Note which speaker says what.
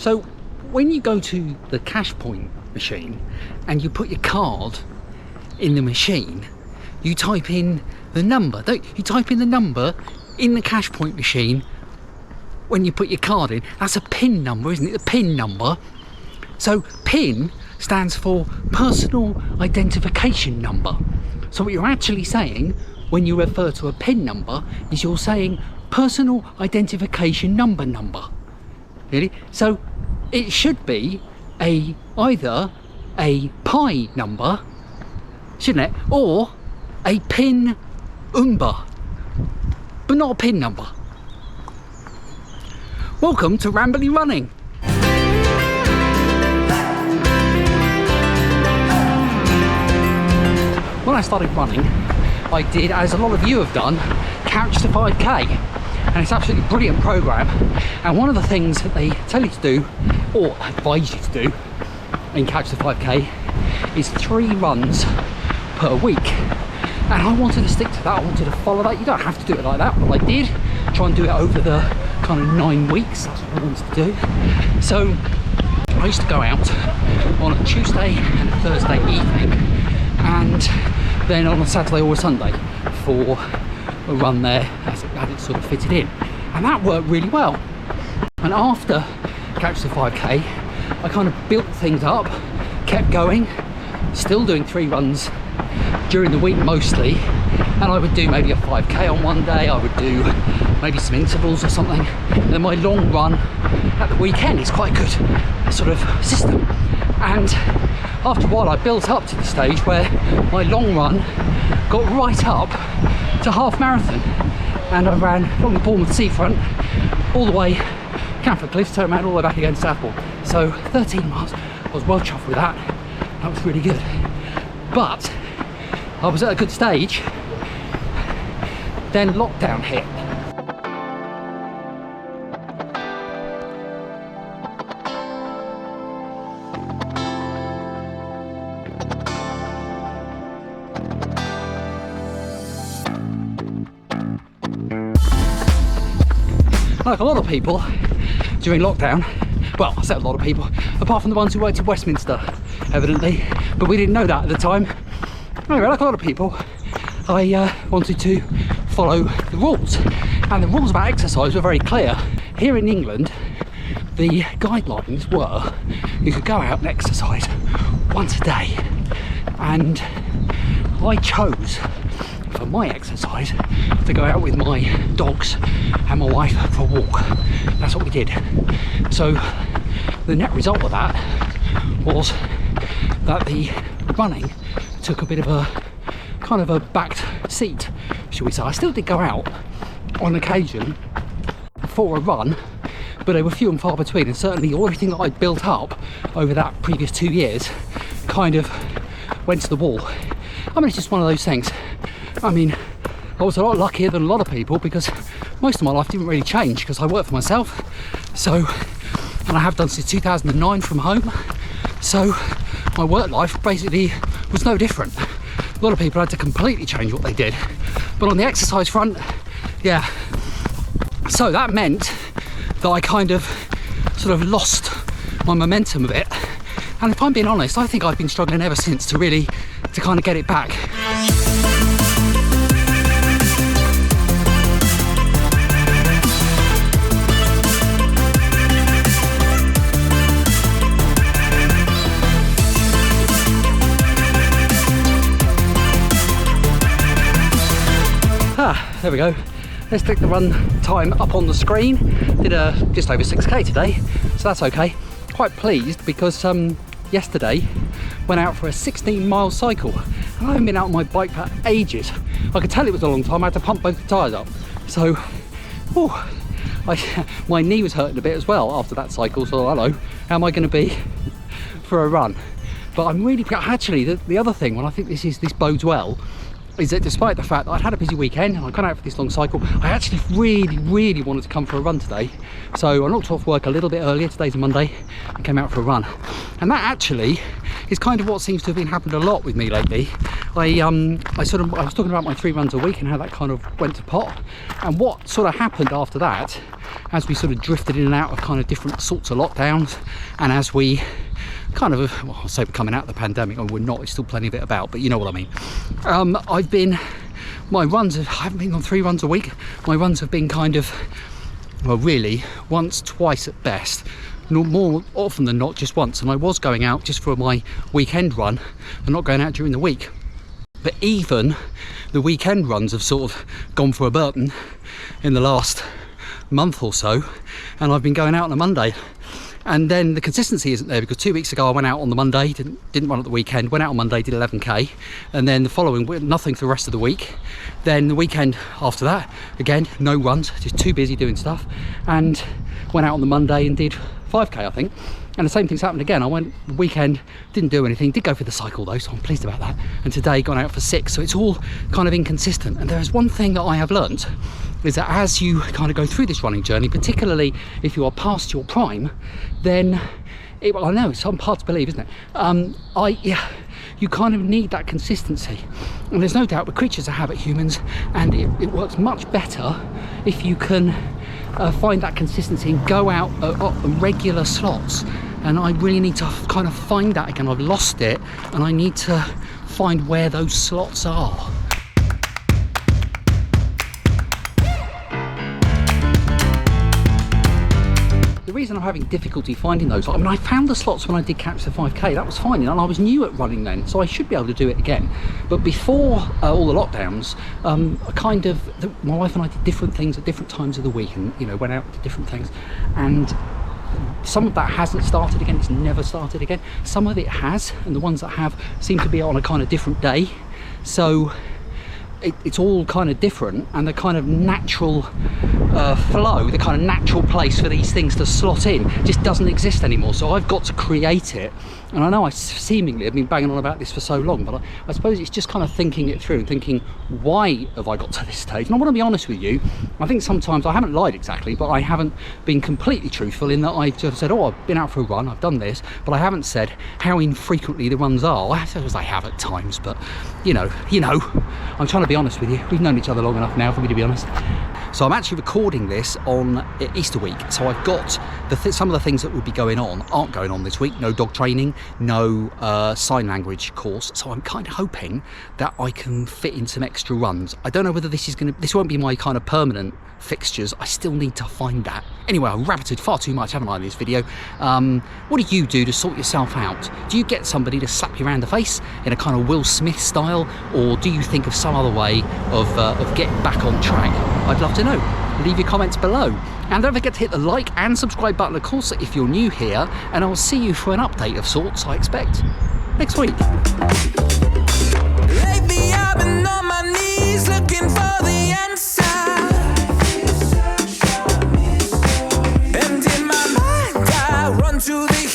Speaker 1: So when you go to the cash point machine and you put your card in the machine, you type in the number, don't you? You type in the number in the cash point machine when you put your card in. That's a PIN number, isn't it? The PIN number. So PIN stands for personal identification number. So what you're actually saying when you refer to a PIN number is you're saying personal identification number. Really? So it should be either a PI number, shouldn't it? Or a PIN number, but not a PIN number. Welcome to Rambly Running. When I started running, I did, as a lot of you have done, Couch to 5K, and it's absolutely brilliant program. And one of the things that they tell you to do, or advise you to do, in Couch to 5K is 3 runs per week. And I wanted to stick to that. I wanted to follow that. You don't have to do it like that, but I did try and do it over the kind of 9 weeks. That's what I wanted to do. So I used to go out on a Tuesday and a Thursday evening, and then on a Saturday or a Sunday for a run there as it sort of fitted in, and that worked really well. And after Couch to 5K, I kind of built things up, kept going, still doing 3 runs during the week mostly, and I would do maybe a 5K on one day, I would do maybe some intervals or something, and then my long run at the weekend is quite a good sort of system. And after a while I built up to the stage where my long run got right up to half marathon, and I ran from the Bournemouth seafront all the way Camford Cliffs, turned around all the way back again to Southport. So 13 miles, I was well chuffed with that. That was really good. But I was at a good stage, then lockdown hit. Like a lot of people during lockdown, well, I said a lot of people, apart from the ones who worked in Westminster, evidently, but we didn't know that at the time. Anyway, like a lot of people, I wanted to follow the rules, and the rules about exercise were very clear. Here in England, the guidelines were you could go out and exercise once a day, and I chose for my exercise to go out with my dogs and my wife for a walk. That's what we did. So the net result of that was that the running took a bit of a kind of a backed seat, shall we say. I still did go out on occasion for a run, but they were few and far between, and certainly everything that I'd built up over that previous 2 years kind of went to the wall. I mean, it's just one of those things. I mean, I was a lot luckier than a lot of people because most of my life didn't really change because I work for myself. So, and I have done since 2009 from home. So my work life basically was no different. A lot of people had to completely change what they did. But on the exercise front, yeah. So that meant that I kind of sort of lost my momentum a bit. And if I'm being honest, I think I've been struggling ever since to kind of get it back. There we go. Let's take the run time up on the screen. Did just over 6k today, so that's okay. Quite pleased because yesterday went out for a 16-mile cycle, and I haven't been out on my bike for ages. I could tell it was a long time. I had to pump both the tyres up, so my knee was hurting a bit as well after that cycle. So hello, how am I going to be for a run? But I'm really actually the other thing, when I think this bodes well, is that despite the fact that I'd had a busy weekend and I'd gone out for this long cycle, I actually really wanted to come for a run today. So I knocked off work a little bit earlier, today's a Monday, and came out for a run. And that actually is kind of what seems to have been happened a lot with me lately. I was talking about my 3 runs a week and how that kind of went to pot. And what sort of happened after that, as we sort of drifted in and out of kind of different sorts of lockdowns, and as we kind of, well, I'll say we're coming out of the pandemic, and we're not, there's still plenty of it about, but you know what I mean. My runs, I haven't been on 3 runs a week. My runs have been kind of, well, really, once, twice at best. More often than not, just once. And I was going out just for my weekend run and not going out during the week. But even the weekend runs have sort of gone for a burden in the last month or so. And I've been going out on a Monday. And then the consistency isn't there, because 2 weeks ago I went out on the Monday, didn't run at the weekend, went out on Monday, did 11k, and then the following week, nothing for the rest of the week. Then the weekend after that, again, no runs, just too busy doing stuff, and went out on the Monday and did 5k, I think. And the same thing's happened again. I went the weekend, didn't do anything, did go for the cycle though, so I'm pleased about that. And today gone out for 6, so it's all kind of inconsistent. And there's one thing that I have learnt, is that as you kind of go through this running journey, particularly if you are past your prime, then I know it's hard to believe, isn't it? You kind of need that consistency. And there's no doubt we're creatures of habit, humans, and it works much better if you can find that consistency and go out at regular slots. And I really need to kind of find that again. I've lost it, and I need to find where those slots are. The reason I'm having difficulty finding those, I mean, I found the slots when I did catch the 5k, that was fine, and I was new at running then, so I should be able to do it again. But before all the lockdowns, my wife and I did different things at different times of the week, and went out to different things, and some of that hasn't started again. It's never started again. Some of it has, and the ones that have seem to be on a kind of different day, so it's all kind of different, and the kind of natural flow, the kind of natural place for these things to slot in just doesn't exist anymore. So I've got to create it. And I know I seemingly have been banging on about this for so long, but I suppose it's just kind of thinking it through and thinking, why have I got to this stage? And I want to be honest with you, I think sometimes I haven't lied exactly, but I haven't been completely truthful in that I've just said, oh, I've been out for a run, I've done this, but I haven't said how infrequently the runs are. I suppose I have at times, but you know, I'm trying to be honest with you. We've known each other long enough now for me to be honest. So I'm actually recording this on Easter week. So I've got some of the things that would be going on aren't going on this week. No dog training, no sign language course. So I'm kind of hoping that I can fit in some extra runs. I don't know whether this won't be my kind of permanent fixtures. I still need to find that. Anyway, I've rabbited far too much, haven't I, in this video? What do you do to sort yourself out? Do you get somebody to slap you around the face in a kind of Will Smith style, or do you think of some other way of getting back on track? I'd love to know. Leave your comments below. And don't forget to hit the like and subscribe button, of course, if you're new here. And I'll see you for an update of sorts, I expect, next week.
Speaker 2: Lately I've been on my knees looking for the answer. And in my mind I run to the